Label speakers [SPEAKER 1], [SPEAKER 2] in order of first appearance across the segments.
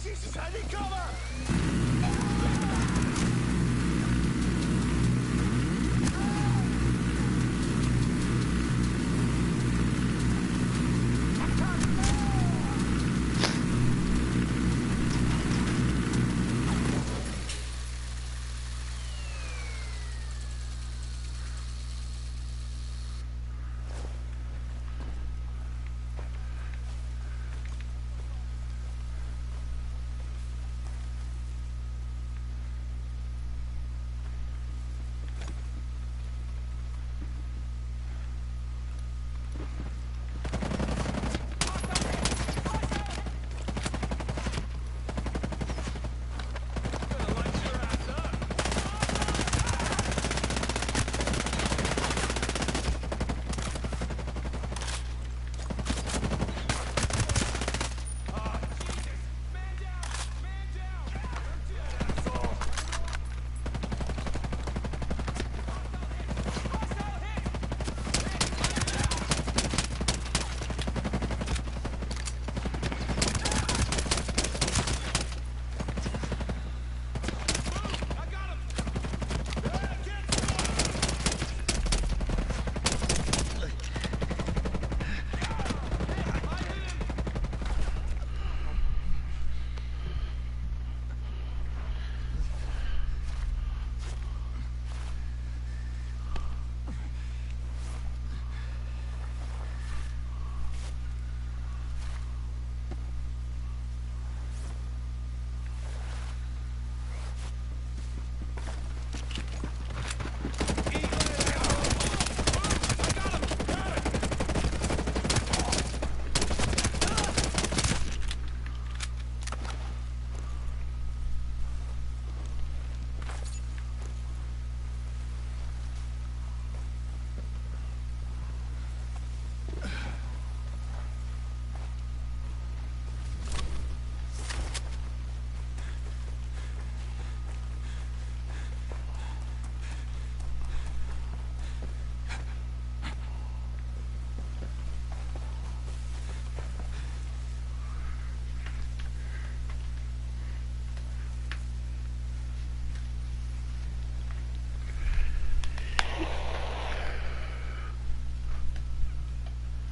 [SPEAKER 1] Jesus, I need cover!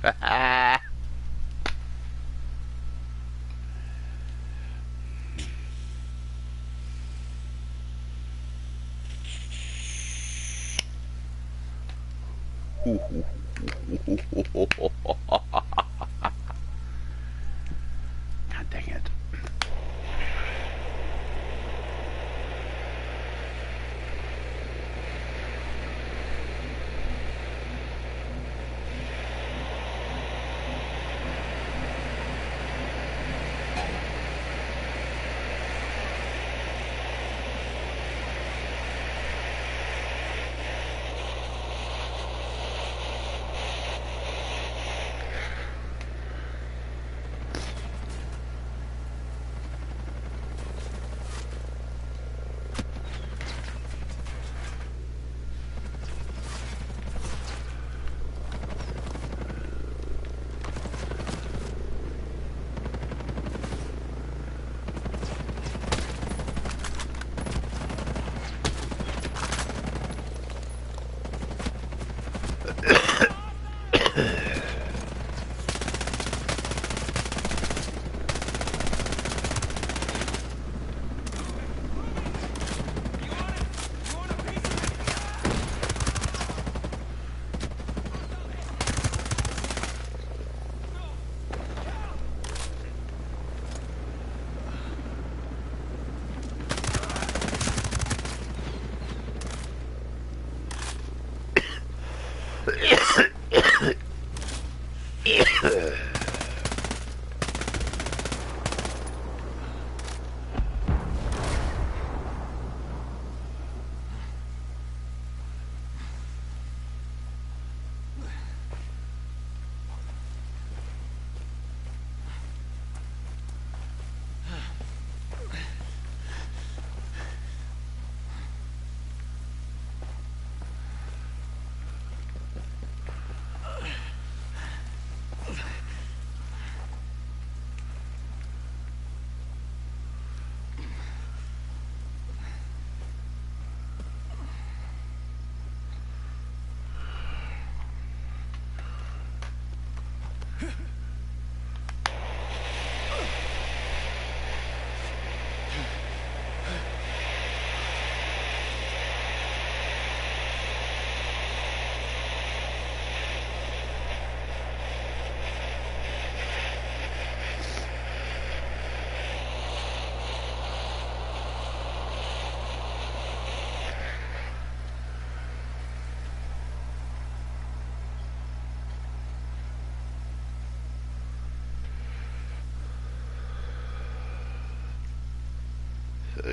[SPEAKER 2] God dang it.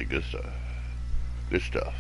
[SPEAKER 2] Good stuff. Good stuff.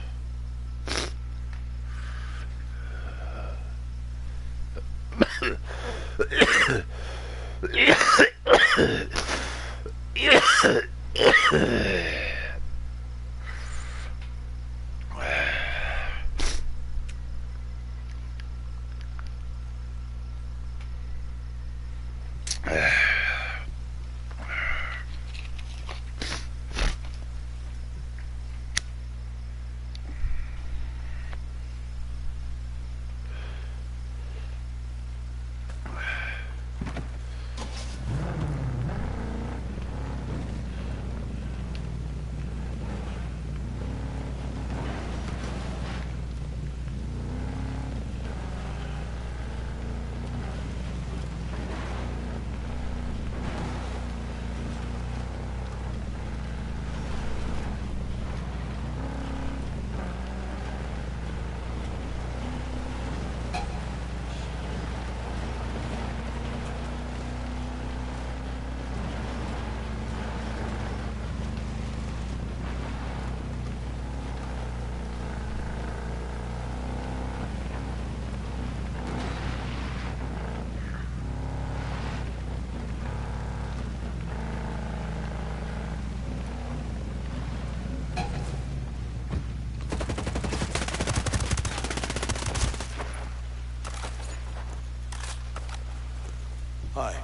[SPEAKER 1] Hi.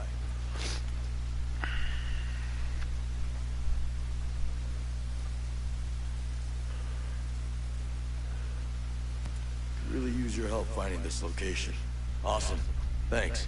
[SPEAKER 1] Could really use your help finding this location. Awesome. Thanks.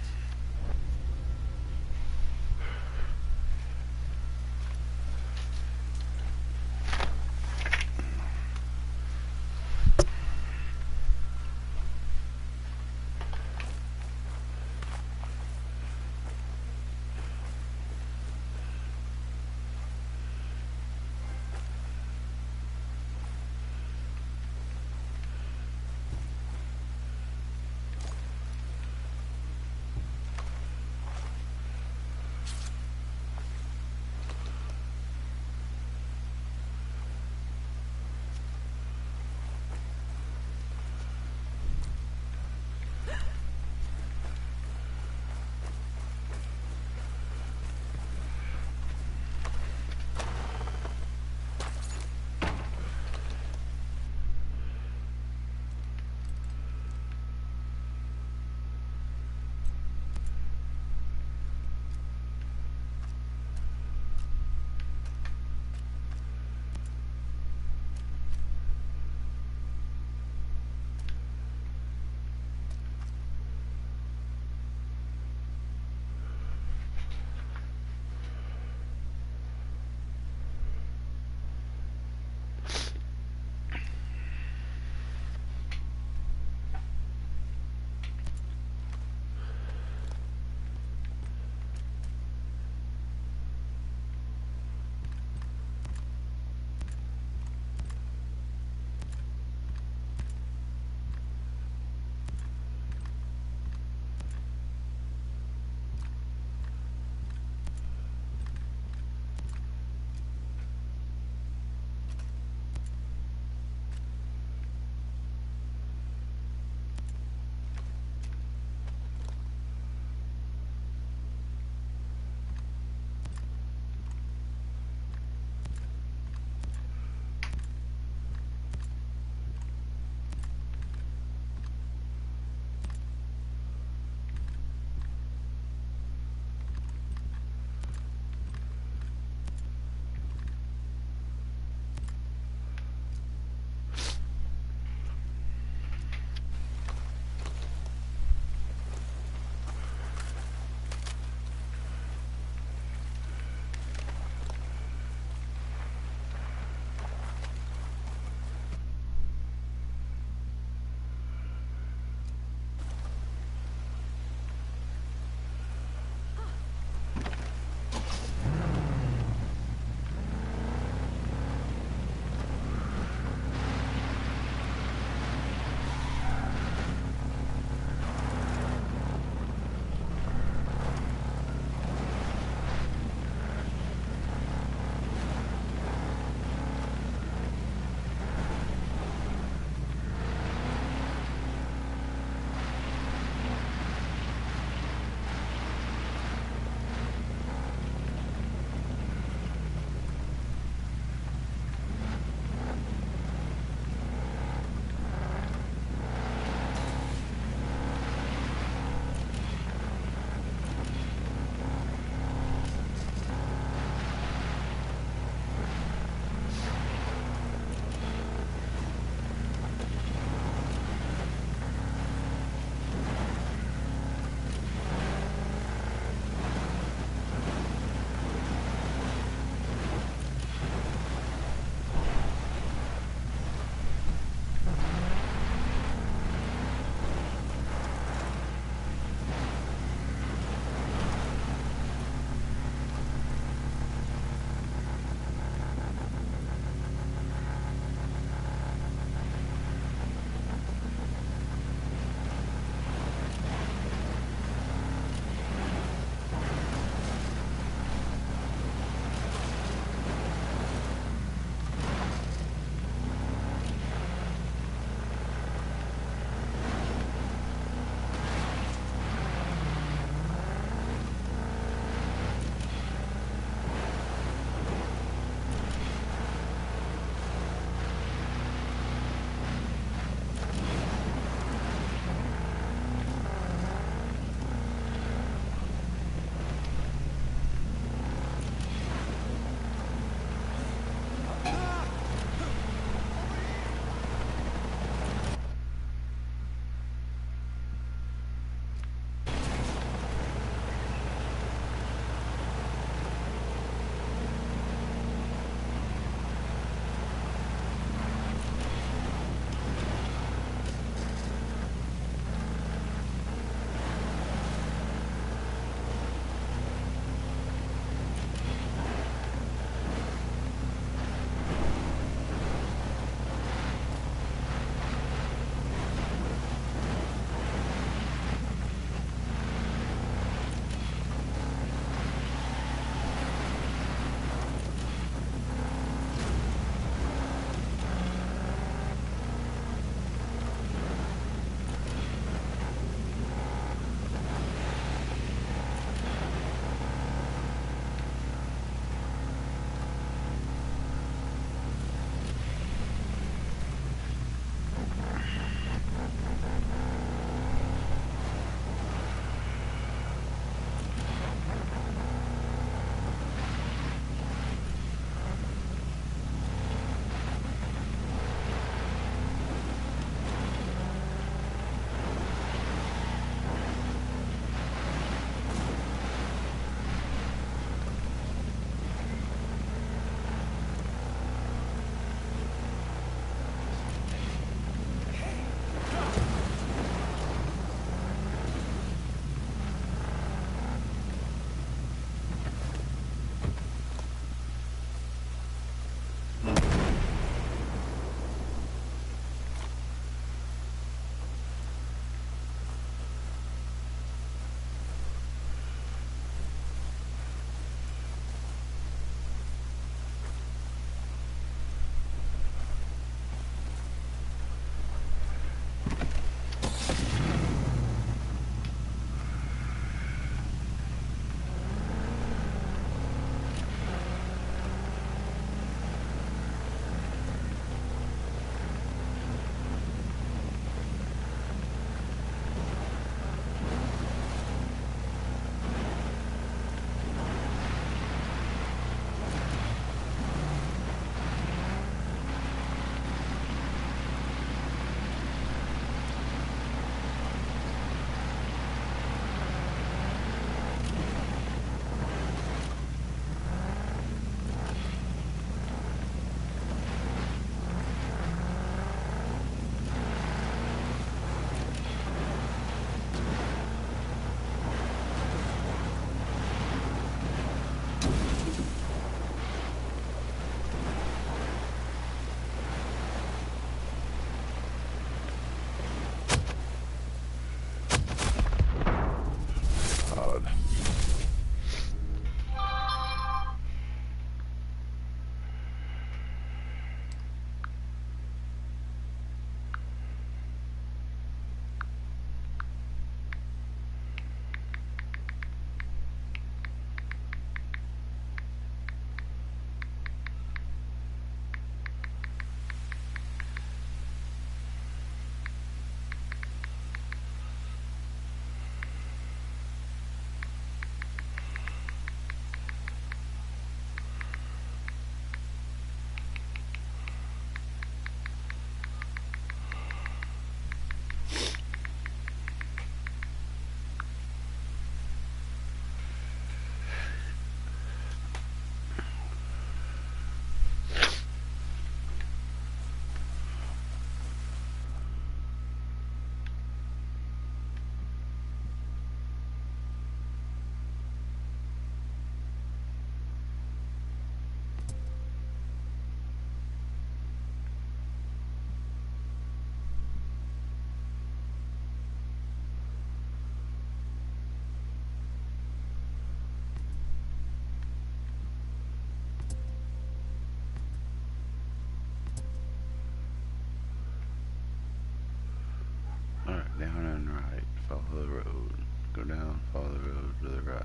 [SPEAKER 2] right, follow the road. Go down, follow the road to the right.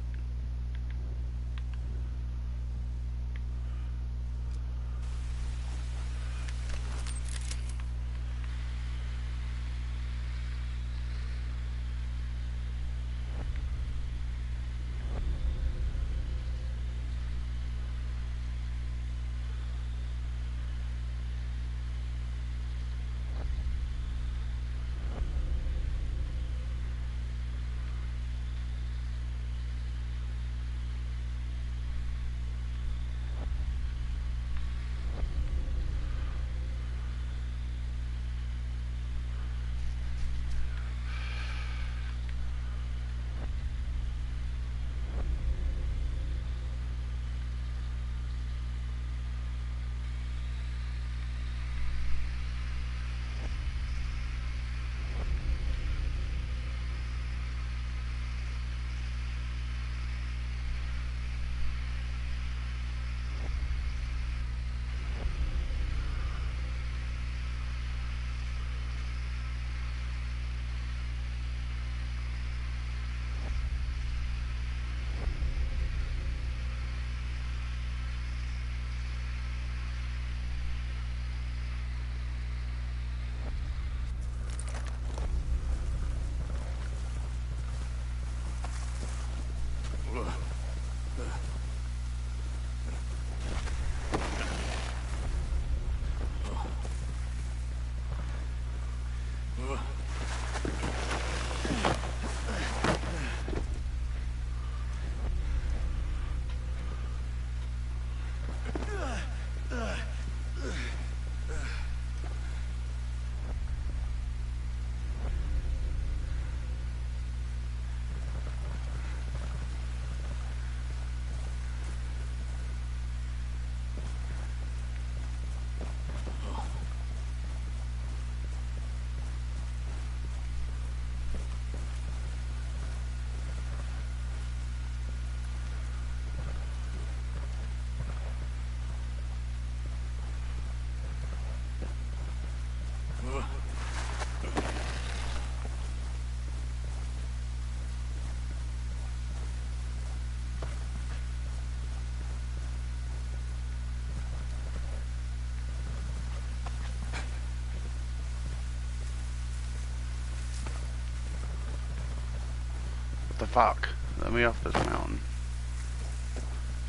[SPEAKER 2] What the fuck? Let me off this mountain.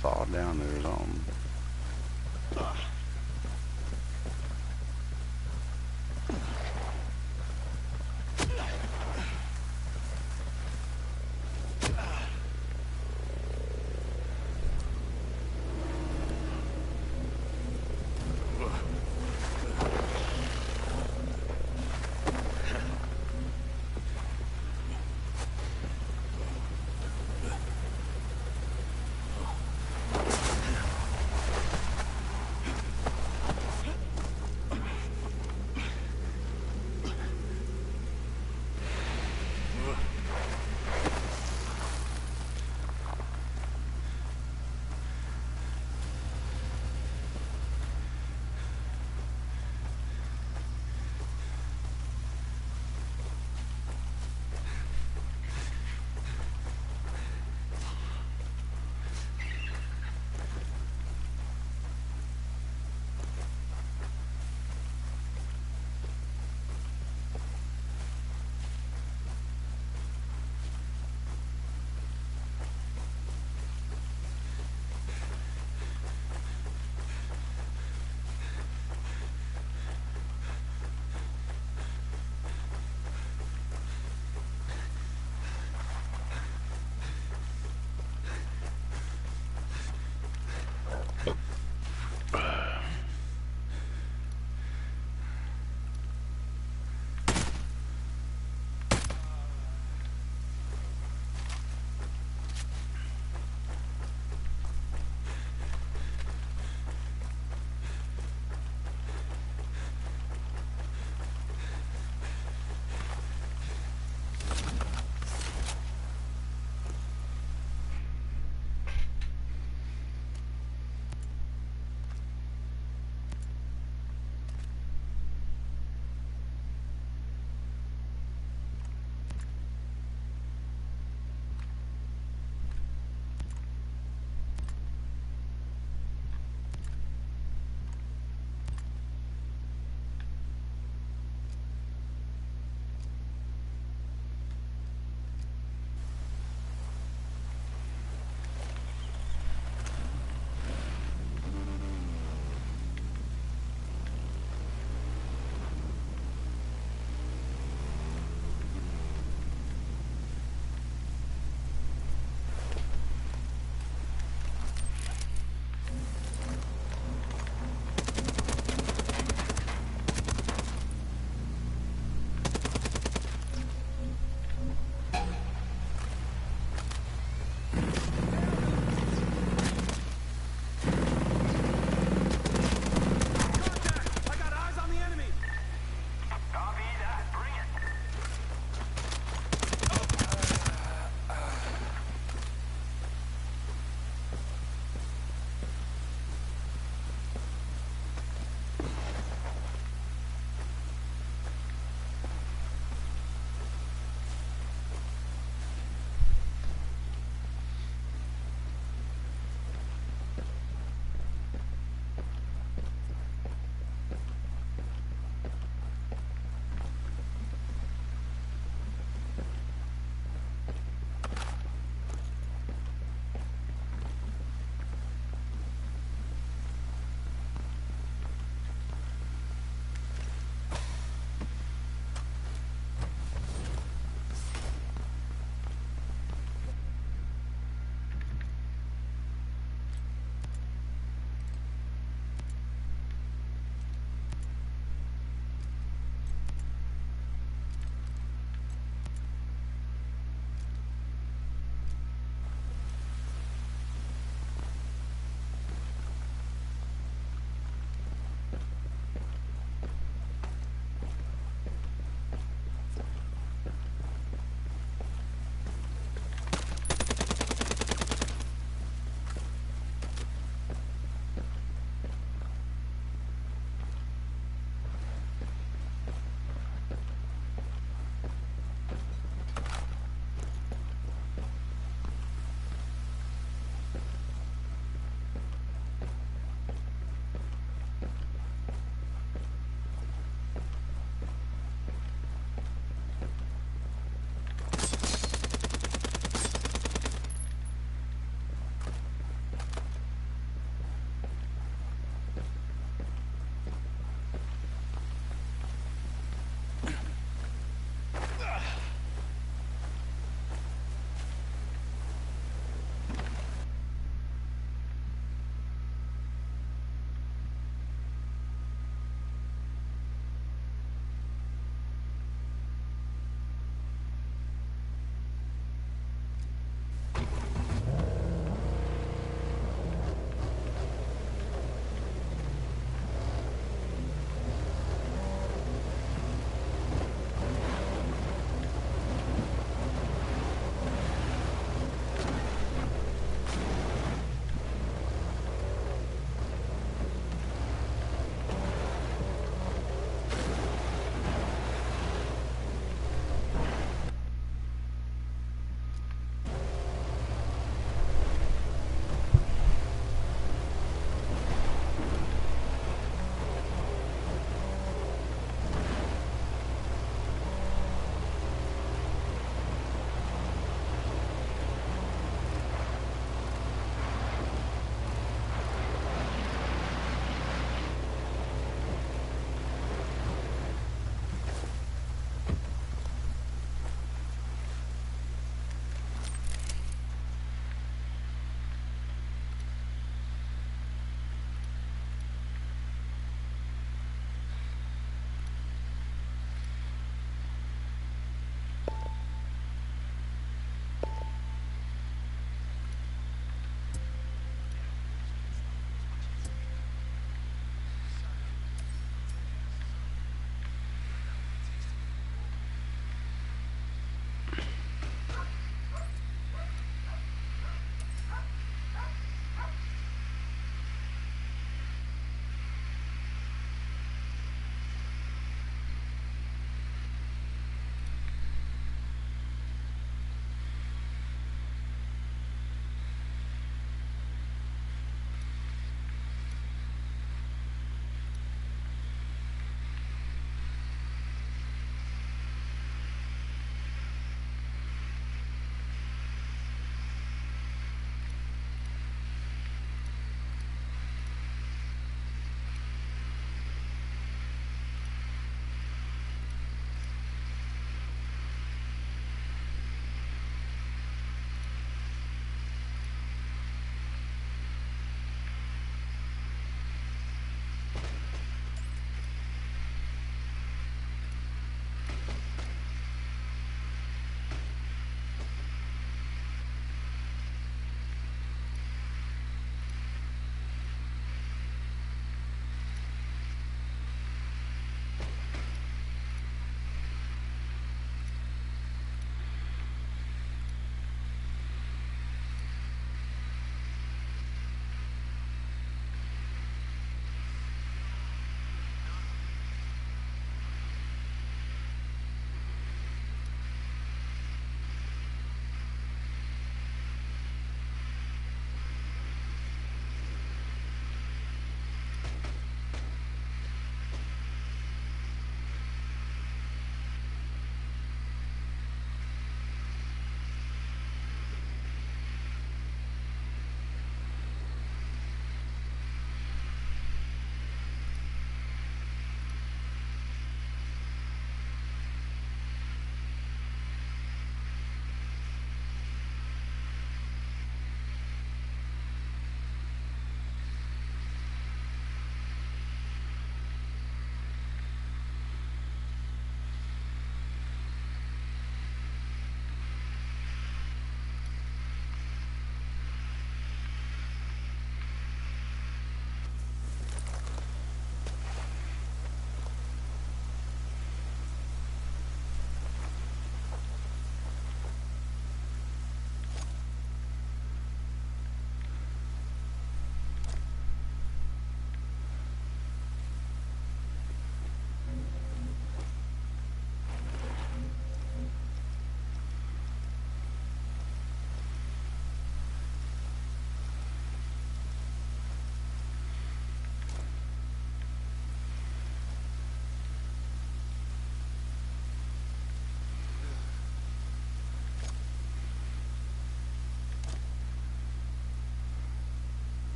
[SPEAKER 2] Fall down there or something.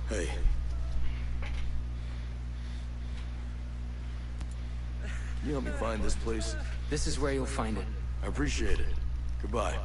[SPEAKER 3] Hey. Can you help me find this place?
[SPEAKER 4] This is where you'll find it.
[SPEAKER 3] I appreciate it. Goodbye.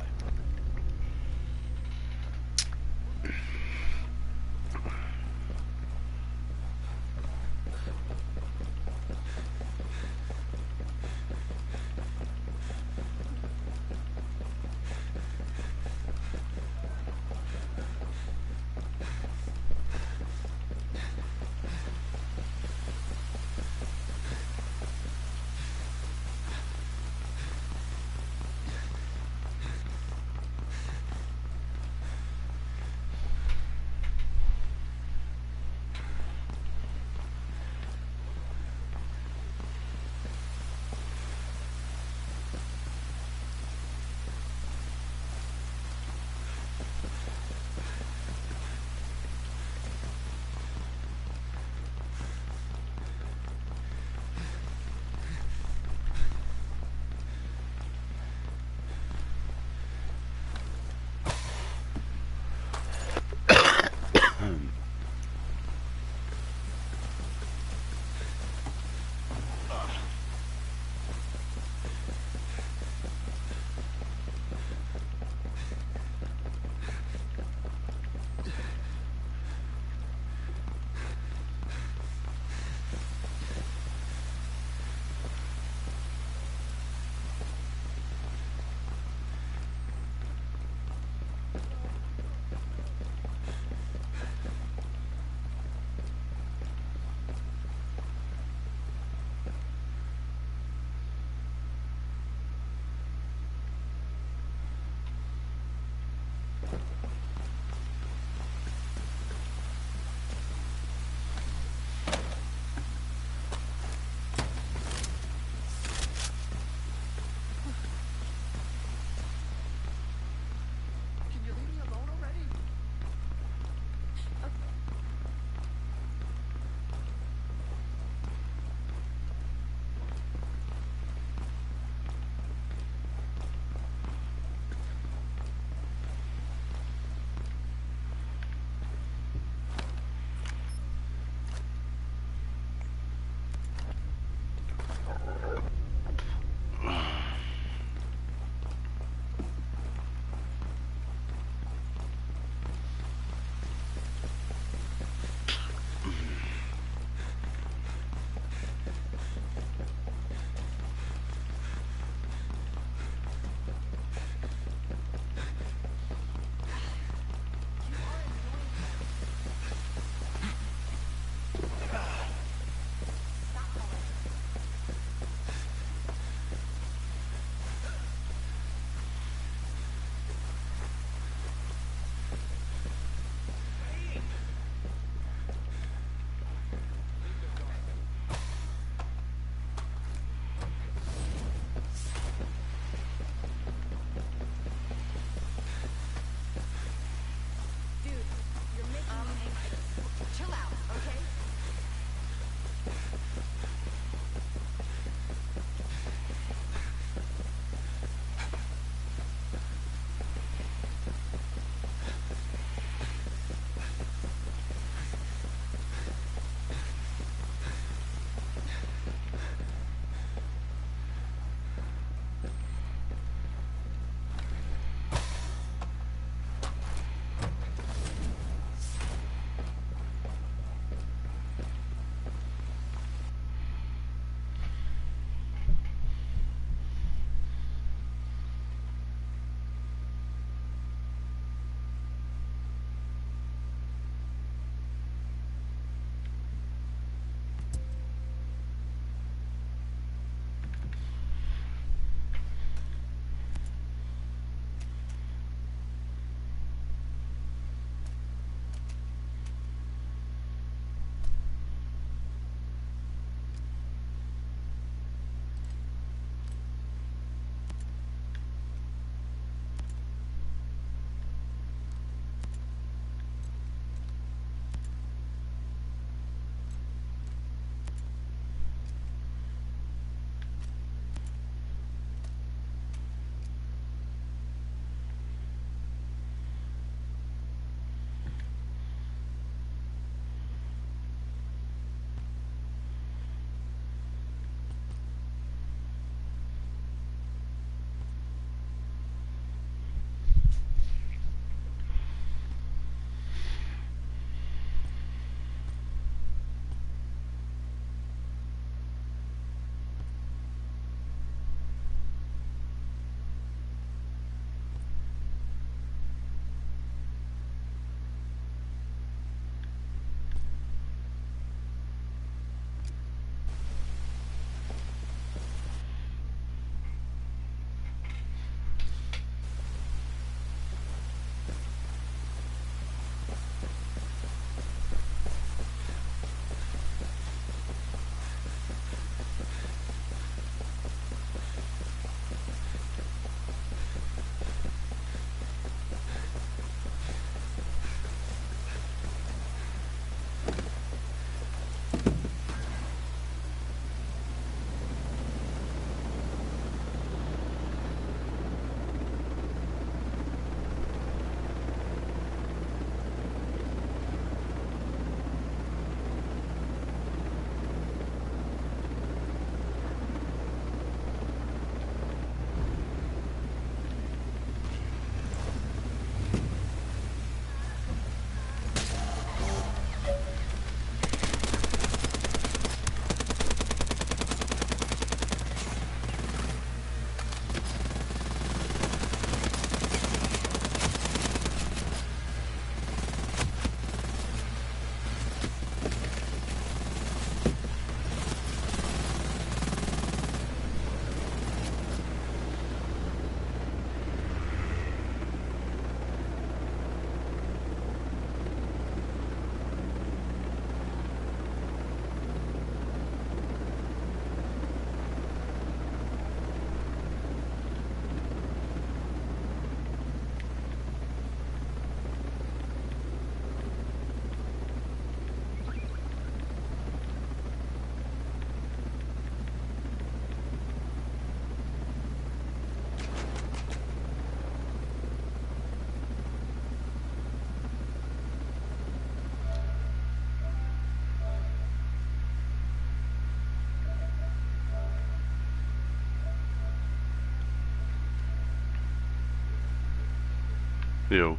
[SPEAKER 2] Yo.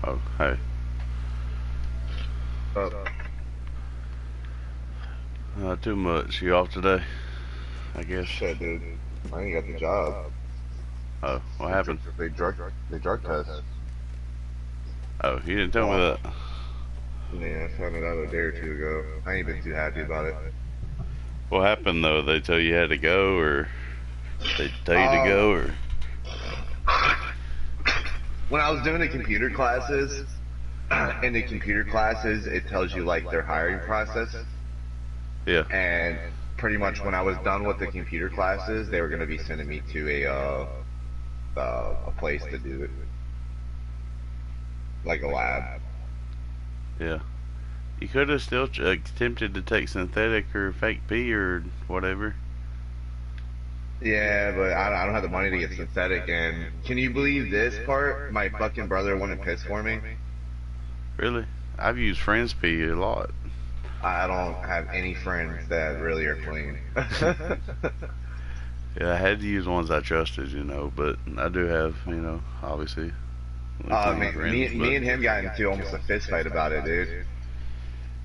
[SPEAKER 2] Oh, hey. Not too much. You off today? I guess.
[SPEAKER 4] Shit, dude. I ain't got the job.
[SPEAKER 2] Oh, what happened?
[SPEAKER 4] They drug test.
[SPEAKER 2] Oh, you didn't tell me that.
[SPEAKER 4] Yeah, I found it out a day or two ago. I ain't been too happy about it.
[SPEAKER 2] What happened though? They tell you had to go, or they tell you to go, or?
[SPEAKER 4] When I was doing the computer classes, in the computer classes, it tells you like their hiring process.
[SPEAKER 2] Yeah.
[SPEAKER 4] And pretty much when I was done with the computer classes, they were going to be sending me to a place to do it, like a lab.
[SPEAKER 2] Yeah. You could have still attempted to take synthetic or fake pee or whatever.
[SPEAKER 4] Yeah, but I don't have the money to get synthetic. And can you believe this part? My fucking brother wouldn't piss for me.
[SPEAKER 2] Really? I've used Friends pee a lot.
[SPEAKER 4] I don't have any friends that really are clean.
[SPEAKER 2] Yeah, I had to use ones I trusted, you know, but I do have, you know, obviously.
[SPEAKER 4] Me and him got into almost a fist fight about it, dude.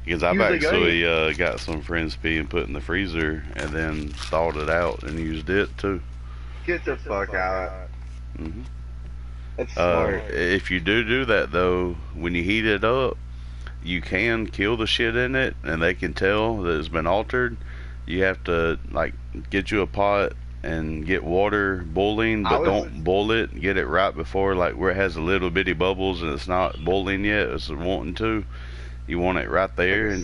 [SPEAKER 2] Because I've actually got some Friends pee and put in the freezer and then thawed it out and used it too.
[SPEAKER 4] Get the fuck out.
[SPEAKER 2] Mm-hmm.
[SPEAKER 4] That's smart.
[SPEAKER 2] If you do that though, when you heat it up, you can kill the shit in it, and they can tell that it's been altered. You have to like get you a pot and get water boiling, but don't boil it. Get it right before, like where it has a little bitty bubbles and it's not boiling yet. It's wanting to. You want it right there, and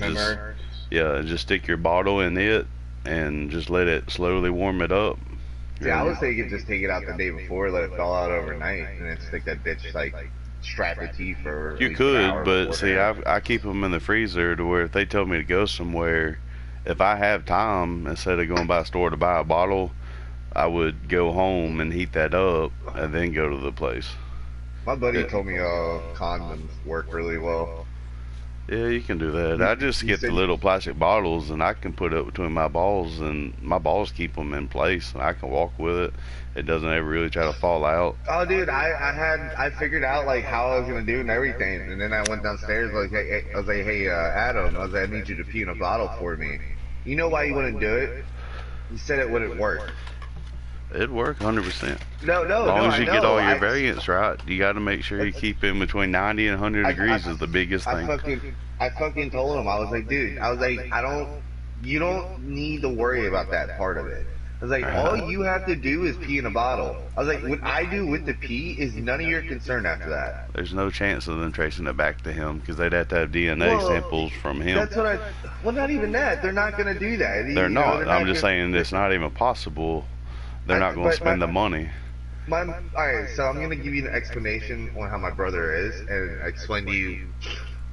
[SPEAKER 2] just stick your bottle in it and just let it slowly warm it up.
[SPEAKER 4] Yeah, I was thinking just take it out the day before, let it thaw out overnight, and then stick that bitch like strap the tea for.
[SPEAKER 2] You could, but see, I keep them in the freezer to where if they tell me to go somewhere, if I have time, instead of going by a store to buy a bottle, I would go home and heat that up and then go to the place.
[SPEAKER 4] My buddy told me condoms work really well.
[SPEAKER 2] Yeah, you can do that. I just get the little plastic bottles and I can put it between my balls, and my balls keep them in place. I can walk with it. It doesn't ever really try to fall out.
[SPEAKER 4] Oh, dude, I figured out like how I was gonna do and everything, and then I went downstairs. I was like, hey, Adam, I need you to pee in a bottle for me. You know why you wouldn't do it? You said it wouldn't work.
[SPEAKER 2] It'd work 100%.
[SPEAKER 4] No,
[SPEAKER 2] as long as you get all your variants right, you got to make sure you keep in between 90 and 100 degrees is the biggest thing.
[SPEAKER 4] I fucking told him, I was like, dude, you don't need to worry about that part of it. I was like, all you have to do is pee in a bottle. I was like, what I do with the pee is none of your concern after that.
[SPEAKER 2] There's no chance of them tracing it back to him because they'd have to have DNA samples from him.
[SPEAKER 4] That's what well, not even that. They're not going to do that.
[SPEAKER 2] They're not. I'm just saying it's not even possible. They're not going to spend the money.
[SPEAKER 4] Alright, so I'm going to give you an explanation on how my brother is and explain to you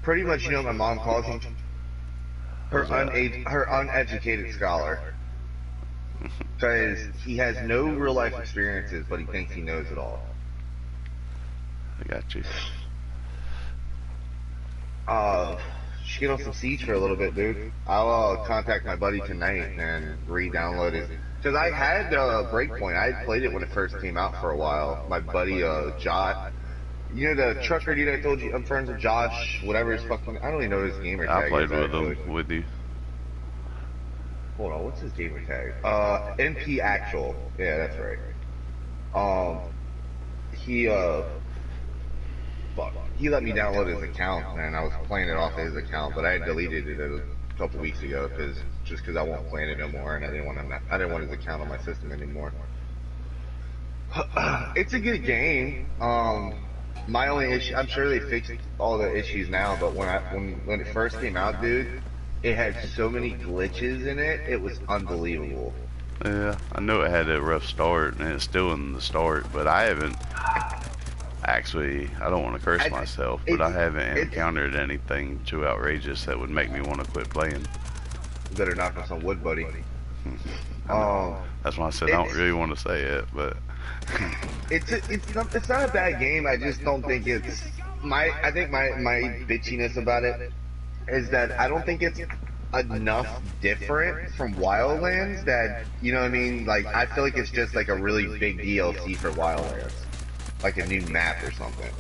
[SPEAKER 4] pretty much, you know what my mom calls him? Her uneducated scholar. Because he has no real life experiences, but he thinks he knows it all.
[SPEAKER 2] I got you.
[SPEAKER 4] Should get on some Siege for a little bit, dude. I'll contact my buddy tonight and re-download it. Because I had Breakpoint. I played it when it first came out for a while. My buddy Josh, you know the trucker dude I told you, I'm friends with Josh, whatever his fucking, I don't even know his gamer tag.
[SPEAKER 2] I played with him, with you.
[SPEAKER 4] Hold on, what's his gamer tag? NP Actual. Yeah, that's right. He let me download his account, and I was playing it off of his account, but I had deleted it a couple weeks ago because I won't play it no more, and I didn't want his account on my system anymore. It's a good game. My only issue, I'm sure they fixed all the issues now, but when it first came out, dude, it had so many glitches in it. It was unbelievable.
[SPEAKER 2] Yeah, I know it had a rough start, and it's still in the start, but I haven't. Actually, I don't want to curse myself, but I haven't encountered anything too outrageous that would make me want to quit playing.
[SPEAKER 4] You better knock on some wood, buddy.
[SPEAKER 2] I know. That's why I said I don't really want to say it, but
[SPEAKER 4] it's not a bad game. I just don't think it's I think my bitchiness about it is that I don't think it's enough different from Wildlands that, you know what I mean? Like, I feel like it's just like a really big DLC for Wildlands. Like a new map or something.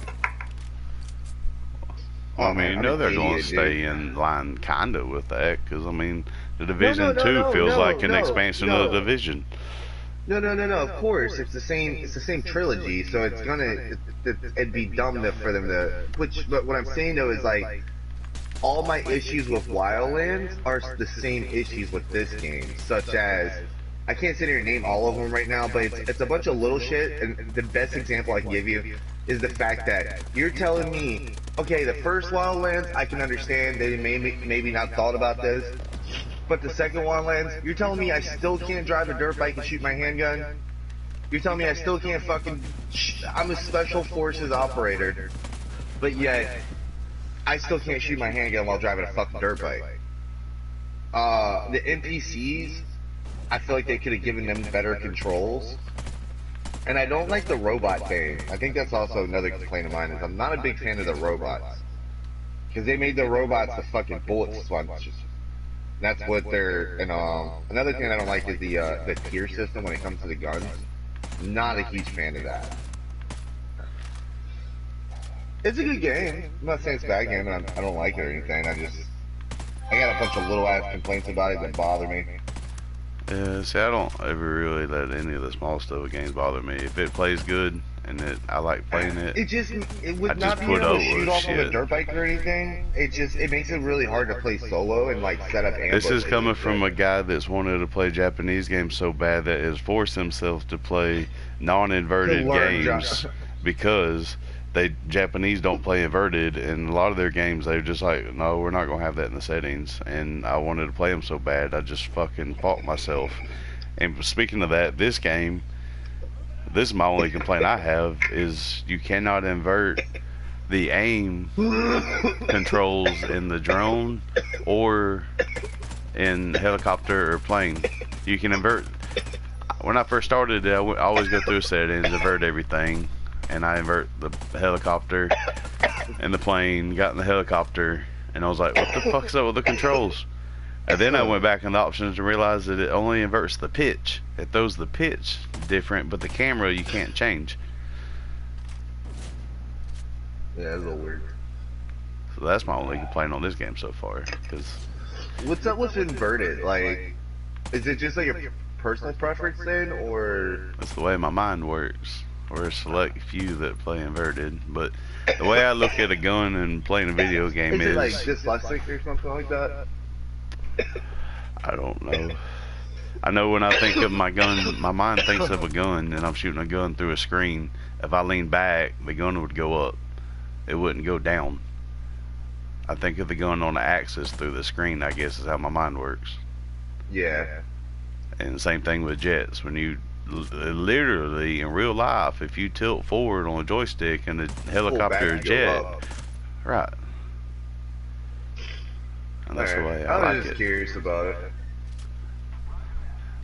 [SPEAKER 2] well, I mean, you
[SPEAKER 4] I'm
[SPEAKER 2] know
[SPEAKER 4] an
[SPEAKER 2] they're going
[SPEAKER 4] idiot,
[SPEAKER 2] to stay
[SPEAKER 4] dude.
[SPEAKER 2] in line kinda with that, because I mean, the Division
[SPEAKER 4] no,
[SPEAKER 2] 2
[SPEAKER 4] no,
[SPEAKER 2] feels
[SPEAKER 4] no,
[SPEAKER 2] like an
[SPEAKER 4] no,
[SPEAKER 2] expansion
[SPEAKER 4] no.
[SPEAKER 2] of the Division.
[SPEAKER 4] No. Of course, it's the same trilogy, so it'd be dumb for them to. But what I'm saying though is like, all my issues with Wildlands are the same issues with this game, such as, I can't sit here and name all of them right now, but it's a bunch of little shit, and the best example I can give you is the fact that you're telling me, okay, the first Wildlands, I can understand, they maybe not thought about this, but the second Wildlands, you're telling me I still can't drive a dirt bike and shoot my handgun? You're telling me I still can't I'm a special forces operator, but yet, I still can't shoot my handgun while driving a fucking dirt bike. The NPCs, I feel like they could have given them better controls. And I don't like the robot thing. I think that's also another complaint of mine, is I'm not a big fan of the robots. Because they made the robots the fucking bullet sponges. That's what they're, and another thing I don't like is the tier system when it comes to the guns. Not a huge fan of that. It's a good game. I'm not saying it's a bad game, and I don't like it or anything. I got a bunch of little ass complaints about it that bother me.
[SPEAKER 2] Yeah, see, I don't ever really let any of the small stuff of games bother me. If it plays good and I like playing it,
[SPEAKER 4] It would
[SPEAKER 2] I
[SPEAKER 4] not
[SPEAKER 2] just
[SPEAKER 4] be
[SPEAKER 2] put
[SPEAKER 4] able
[SPEAKER 2] up
[SPEAKER 4] to shoot
[SPEAKER 2] with
[SPEAKER 4] off of a
[SPEAKER 2] shit.
[SPEAKER 4] dirt bike or anything. It makes it really hard to play solo and like set up ambushes.
[SPEAKER 2] This is coming
[SPEAKER 4] and
[SPEAKER 2] from
[SPEAKER 4] shit.
[SPEAKER 2] a guy that's wanted to play Japanese games so bad that has forced himself to play non-inverted
[SPEAKER 4] To learn
[SPEAKER 2] games because Japanese don't play inverted, and a lot of their games they're just like, no, we're not gonna have that in the settings. And I wanted to play them so bad, I just fucking fought myself. And speaking of that, this game, this is my only complaint I have, is you cannot invert the aim controls in the drone or in helicopter or plane. You can invert. When I first started, I always go through settings, invert everything, and I invert the helicopter and the plane, got in the helicopter, and I was like, what the fuck's up with the controls? And then I went back in the options and realized that it only inverts the pitch. It throws the pitch different, but the camera you can't change.
[SPEAKER 4] Yeah, it's a little weird.
[SPEAKER 2] So that's my only complaint on this game so far. Cause
[SPEAKER 4] What's up with inverted? Like, is it just like a personal preference then, or?
[SPEAKER 2] that's the way my mind works. Or a select few that play inverted. But the way I look at a gun and playing a video game
[SPEAKER 4] Is it like
[SPEAKER 2] is,
[SPEAKER 4] dyslexic or something like that?
[SPEAKER 2] I don't know. I know when I think of my gun, my mind thinks of a gun, and I'm shooting a gun through a screen. If I lean back, the gun would go up. It wouldn't go down. I think of the gun on the axis through the screen, I guess is how my mind works.
[SPEAKER 4] Yeah.
[SPEAKER 2] And the same thing with jets. When you literally in real life, if you tilt forward on a joystick in a helicopter or jet, right? And that's the way I
[SPEAKER 4] was
[SPEAKER 2] like
[SPEAKER 4] just
[SPEAKER 2] it.
[SPEAKER 4] curious about it.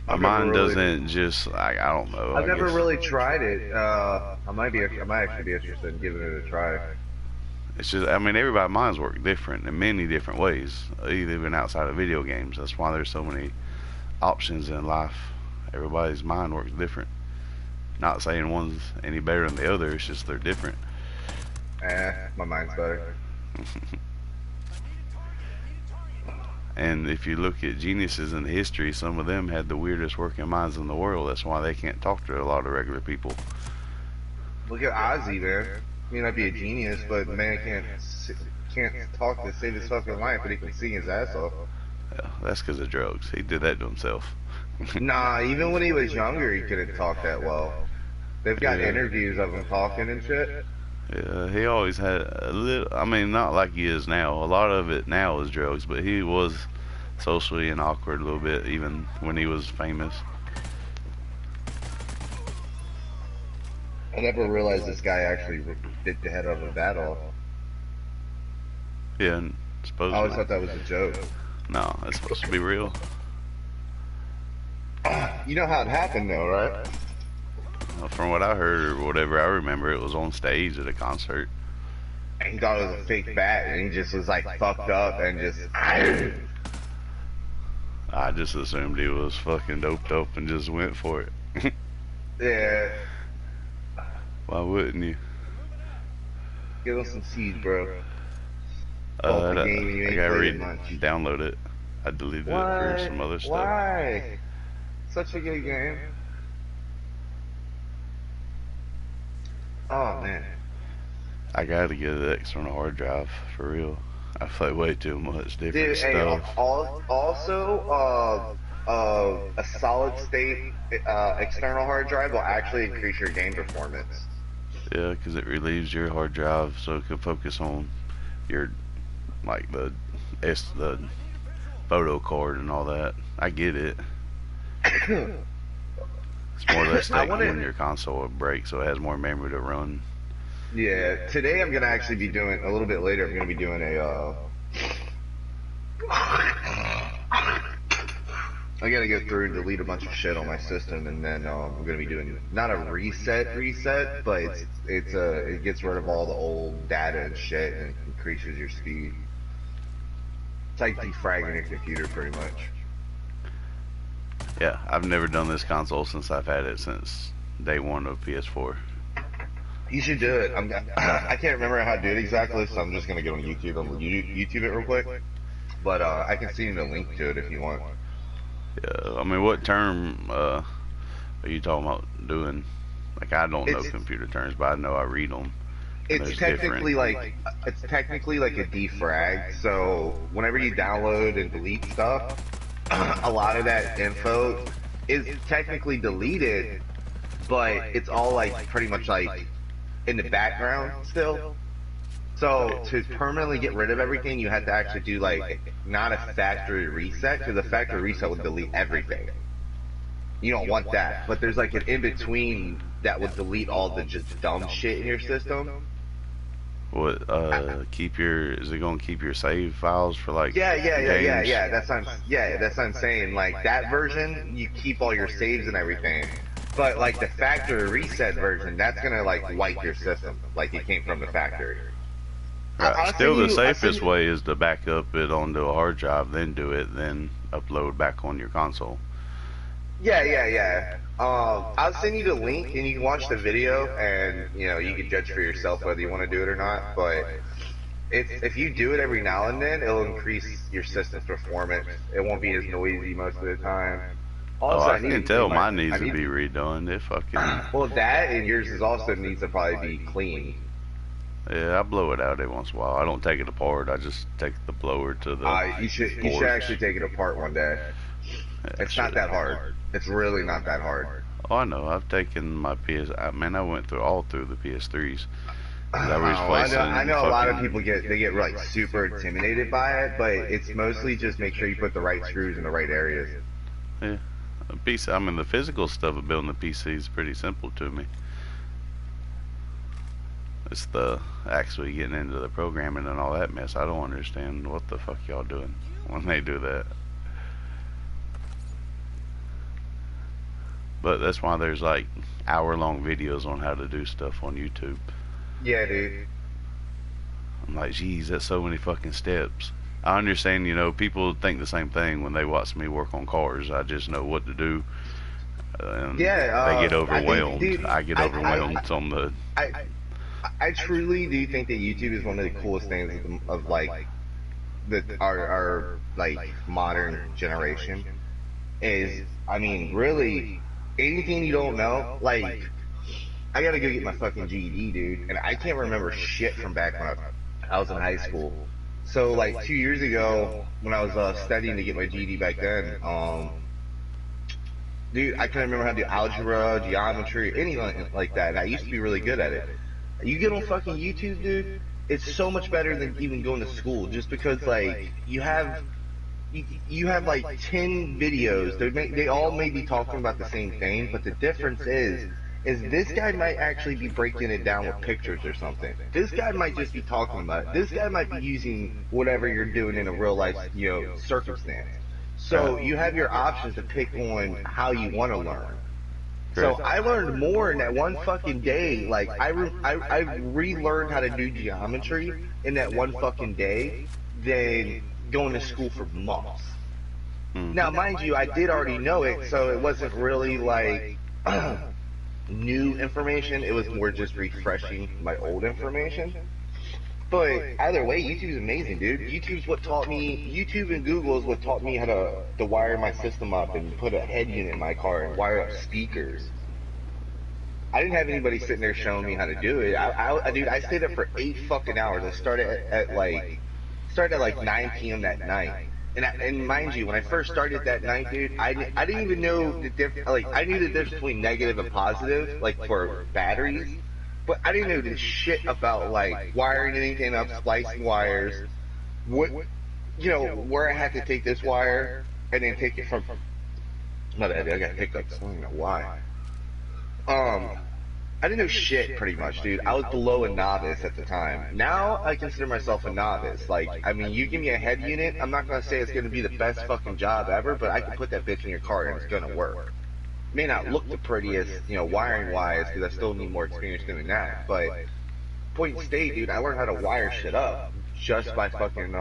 [SPEAKER 2] My
[SPEAKER 4] I've
[SPEAKER 2] mind
[SPEAKER 4] never really-
[SPEAKER 2] doesn't just like, I don't know.
[SPEAKER 4] I've
[SPEAKER 2] I
[SPEAKER 4] never
[SPEAKER 2] guess.
[SPEAKER 4] really tried it. I might actually be interested in giving it a try.
[SPEAKER 2] It's just, I mean, everybody's minds work different in many different ways, even outside of video games. That's why there's so many options in life. Everybody's mind works different. Not saying one's any better than the other, it's just they're different.
[SPEAKER 4] My mind's better.
[SPEAKER 2] And if you look at geniuses in history, some of them had the weirdest working minds in the world. That's why they can't talk to a lot of regular people.
[SPEAKER 4] Look at Ozzy, man. He might be a genius, but the man can't talk to save his fucking life, but he can sing his ass off.
[SPEAKER 2] Yeah, that's because of drugs. He did that to himself.
[SPEAKER 4] Nah, even when he was younger, he couldn't talk that well. They've got
[SPEAKER 2] Yeah.
[SPEAKER 4] interviews of him talking and shit.
[SPEAKER 2] Yeah, he always had a little, I mean, not like he is now. A lot of it now is drugs, but he was socially and awkward a little bit, even when he was famous.
[SPEAKER 4] I never realized this guy actually bit the head of a bat off.
[SPEAKER 2] Yeah, and
[SPEAKER 4] I
[SPEAKER 2] supposedly.
[SPEAKER 4] always thought that was a joke.
[SPEAKER 2] No, that's supposed to be real.
[SPEAKER 4] You know how it happened, though, right?
[SPEAKER 2] From what I heard or whatever I remember, it was on stage at a concert.
[SPEAKER 4] And he thought it was a fake bat, and he just was like fucked up and just.
[SPEAKER 2] I just assumed he was fucking doped up and just went for it.
[SPEAKER 4] Yeah.
[SPEAKER 2] Why wouldn't you?
[SPEAKER 4] Give us some seeds, bro.
[SPEAKER 2] I
[SPEAKER 4] Game you ain't
[SPEAKER 2] gotta
[SPEAKER 4] played much.
[SPEAKER 2] download it. I deleted it for some other stuff.
[SPEAKER 4] Why? Such a good game. Oh man.
[SPEAKER 2] I gotta get an external hard drive for real. I play way too much different
[SPEAKER 4] Dude, hey,
[SPEAKER 2] stuff.
[SPEAKER 4] also, a solid state external hard drive will actually increase your game performance.
[SPEAKER 2] Yeah, because it relieves your hard drive so it can focus on your, like the photo card and all that. I get it. It's more or less like when your console will break, so it has more memory to run.
[SPEAKER 4] Yeah, today I'm gonna actually be doing a little bit later. I'm gonna be doing a. I gotta go through and delete a bunch of shit on my system, and then I'm gonna be doing not a reset, but it gets rid of all the old data and shit and increases your speed. It's like defragging your computer, pretty much.
[SPEAKER 2] Yeah, I've never done this console since I've had it since day one of PS4.
[SPEAKER 4] You should do it. I can't remember how to do it exactly, so I'm just gonna go on YouTube and YouTube it real quick. But I can send you the link to it if you want.
[SPEAKER 2] Yeah, I mean, what term are you talking about doing? Like, I don't know computer terms, but I know I read them.
[SPEAKER 4] It's technically like a defrag. So whenever you download and delete stuff, a lot of that info is technically deleted, but it's all like pretty much like in the background still. So to permanently get rid of everything, you have to actually do like not a factory reset, because the factory reset would delete everything. You don't want that, but there's like an in between that would delete all the just dumb shit in your system.
[SPEAKER 2] What, is it gonna keep your save files for like
[SPEAKER 4] Yeah.
[SPEAKER 2] games?
[SPEAKER 4] That's what I'm saying. Like that version, you keep all your saves and everything. But like the factory reset version, that's gonna like wipe your system, like it came from the factory.
[SPEAKER 2] Right. Still, the safest way is to back up it onto a hard drive, then do it, then upload back on your console.
[SPEAKER 4] Yeah. I'll send you the link and you can watch the video, and you can judge for yourself whether you want to do it or not. But if you do it every now and then, it'll increase your system's performance. It won't be as noisy most of the time. Also,
[SPEAKER 2] I can tell mine needs to be redone. It fucking.
[SPEAKER 4] Well, that and yours is also needs to probably be clean.
[SPEAKER 2] Yeah, I blow it out every once in a while. I don't take it apart. I just take the blower to the.
[SPEAKER 4] You should actually take it apart one day. It's not that hard. It's really not that hard.
[SPEAKER 2] Oh, I know. I've taken my I went all through the PS3s.
[SPEAKER 4] I know a lot of people get like super intimidated by it, but it's mostly just make sure you put the right screws in the right areas.
[SPEAKER 2] Yeah, the physical stuff of building the PC is pretty simple to me. It's the actually getting into the programming and all that mess. I don't understand what the fuck y'all doing when they do that. But that's why there's like hour-long videos on how to do stuff on YouTube.
[SPEAKER 4] Yeah, dude.
[SPEAKER 2] I'm like, geez, that's so many fucking steps. I understand, people think the same thing when they watch me work on cars. I just know what to do. And they get overwhelmed. I get overwhelmed on the...
[SPEAKER 4] I truly do think that YouTube is one of the coolest things of like our like modern generation. Really, anything you don't know, like I gotta go get my fucking GED, dude, and I can't remember shit from back when I was in high school. So like 2 years ago, when I was studying to get my GED back then, dude, I couldn't remember how to do algebra, geometry, anything like that. And I used to be really good at it. You get on fucking YouTube, dude, it's so much better than even going to school, just because like you have like 10 videos. They all may be talking about the same thing, but the difference is is this guy might actually be breaking it down with pictures or something. This guy might just be talking about it. This guy might be using whatever you're doing in a real life, circumstance. So you have your options to pick on how you want to learn. So I learned more in that one fucking day. Like I relearned how to do geometry in that one fucking day than going to school for months. Now, mind you, I did already know it, so it wasn't really like new information. It was more just refreshing my old information. But either way, YouTube's amazing, dude. YouTube and Google is what taught me how to wire my system up and put a head unit in my car and wire up speakers. I didn't have anybody sitting there showing me how to do it. Dude, I stayed up for 8 fucking hours. I started at like 9 p.m. that night. And mind you, when I first started that night, dude, I didn't even know the difference. Like, I knew the difference between negative and positive, like for batteries. But I didn't know this shit about like wiring anything up, splicing wires, where I had to take this wire and then take it from. My bad, I got hiccups. I don't know why. I didn't know shit pretty much, dude. I was below a novice at the time. Now I consider myself a novice. Like, I mean, you give me a head unit, I'm not gonna say it's gonna be the best fucking job ever, but I can put that bitch in your car and it's gonna work. May not look the prettiest, wiring wise, because I still need more experience doing that. But point state, dude, I learned how to wire shit up just by fucking.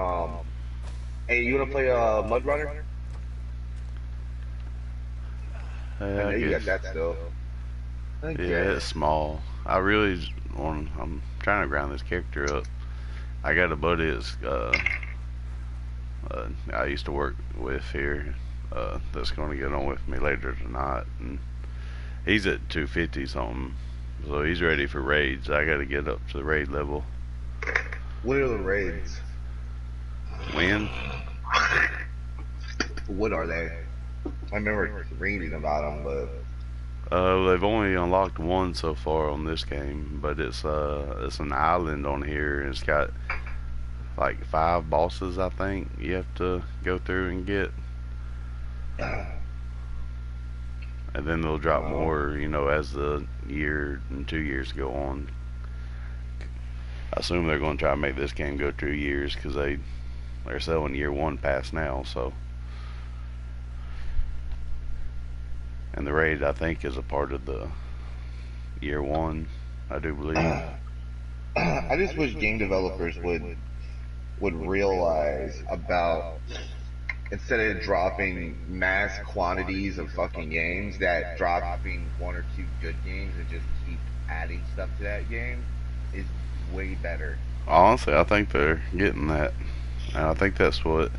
[SPEAKER 4] Hey, you wanna play Mud Runner? I know you got that still. Okay.
[SPEAKER 2] Yeah, it's small. I'm trying to grind this character up. I got a buddy that's I used to work with here. That's going to get on with me later tonight, and he's at 250 something, so he's ready for raids. I got to get up to the raid level.
[SPEAKER 4] What are the raids?
[SPEAKER 2] When?
[SPEAKER 4] What are they? I remember reading about them, but
[SPEAKER 2] they've only unlocked one so far on this game, but it's an island on here, and it's got like 5 bosses, I think, you have to go through and get. And then they'll drop more, as the year and 2 years go on. I assume they're going to try to make this game go 2 years, because they're selling year 1 pass now, so. And the raid, I think, is a part of the year 1, I do believe.
[SPEAKER 4] I just wish game developers would realize about, instead of dropping mass quantities of fucking games, that dropping 1 or 2 good games and just keep adding stuff to that game is way better.
[SPEAKER 2] Honestly, I think they're getting that. And I think that's what